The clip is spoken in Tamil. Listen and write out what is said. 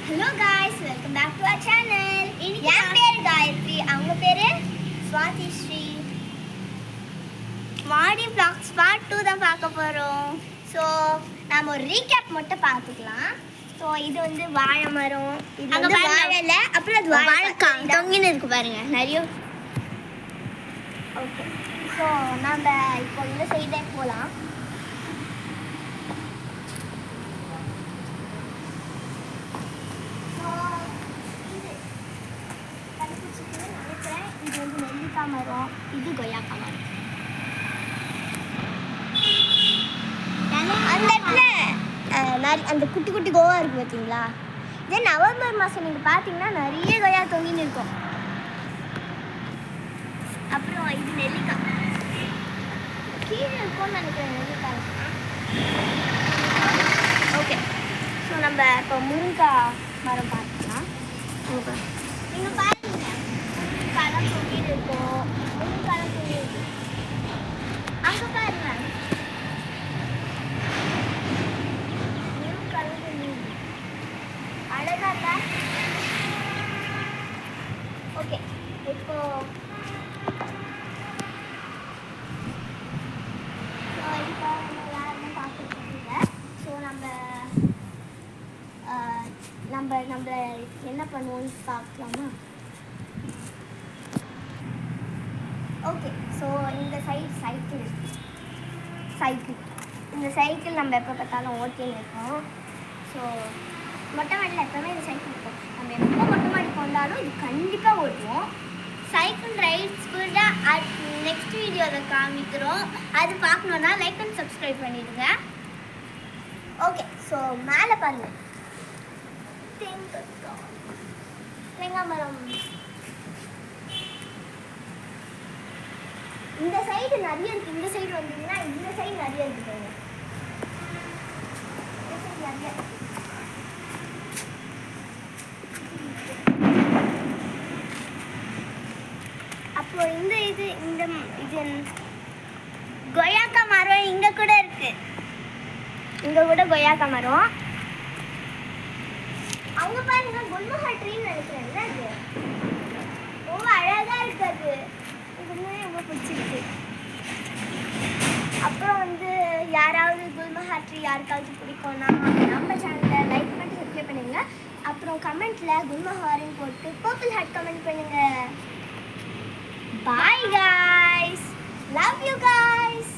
Hello guys, welcome back to our channel. என் பேர் காயத்ரி, அவங்க பேரு ஸ்வாதி ஸ்ரீ. மாடி vlogs part 2 தான் பார்க்க போறோம். ஸோ நாம ஒரு ரீகேப் மட்டும் பார்த்துக்கலாம். ஸோ இது வந்து வாழை மரம், இது வந்து வாழைல, அப்புறம் அது வாழைக்காய் தொங்கின்னு இருக்கு பாருங்க நிறைய. ஓகே, ஸோ நம்ம இப்போ இந்த சைடே போகலாம். இது வந்து நெல்லிக்காய் மரம், இது கொய்யாக்காய் மரம். அந்த இடத்துல அந்த குட்டி குட்டி கோவா இருக்கு பார்த்தீங்களா? இதே நவம்பர் மாதம் நீங்கள் பார்த்தீங்கன்னா நிறைய கொய்யா தொங்கின்னு இருக்கும். அப்புறம் இது நெல்லிக்காய் கீழே இருக்கும்னு நினைக்கிறேன் நெல்லிக்காய். ஓகே, ஸோ நம்ம இப்போ முருங்கைக்காய் மரம் பார்த்துக்கலாம். நீங்கள் பாருங்க, முருங்கைக்காய் தொங்கிட்டு இருக்கும், முருங்கைக்காய் தொங்கிட்டு இருக்கு. அங்கே பாருங்க, முருங்கைக்காய் தொங்கிட்டு அழகா இருக்கா? ஓகே, இப்போ நம்ம என்ன பண்ணுவோம்னு பார்க்கலாமா? ஓகே, ஸோ இந்த சைக்கிள் இந்த சைக்கிள் நம்ம எப்போ பார்த்தாலும் ஓட்டின்னு இருக்கோம். ஸோ மொட்டை மாடியில் எப்போவுமே இந்த சைக்கிள் இருக்கும். நம்ம எப்போ மொட்டை மாடி கொண்டாலும் இது கண்டிப்பாக ஓட்டுவோம். சைக்கிள் ரைட்ஸ் கூட நெக்ஸ்ட் வீடியோவில் காமிக்கிறோம். அது பார்க்கணுன்னா லைக் அண்ட் சப்ஸ்கிரைப் பண்ணிடுங்க. ஓகே, ஸோ மேலே பாருங்கள், தேங்காய் மரம். இந்த சைடு நிறைய இருக்கு. இந்த சைடு வந்தீங்கன்னா இந்த சைடு நிறைய இருக்கு. நிறைய அப்போ இது கொய்யாக்காய் மரம் இங்க கூட இருக்கு. இங்க கூட கொய்யாக்காய் மரம். அவங்க பாருங்க, குல்மஹர் ட்ரீன்னு நினைக்கிறேன். அது ரொம்ப அழகா இருக்கு. அது இதுமே ரொம்ப பிடிச்சிருக்கு. அப்புறம் வந்து யாராவது குல்மஹர் ட்ரீ யாருக்காவது பிடிக்கும்னா நம்ம சேனலை லைக் பண்ணிட்டு சப்ஸ்கிரைப் பண்ணுங்க. அப்புறம் கமெண்ட்ல குல்மஹாரின்னு போட்டு பர்பிள் ஹார்ட் கமெண்ட் பண்ணுங்க. பாய் guys, love you guys.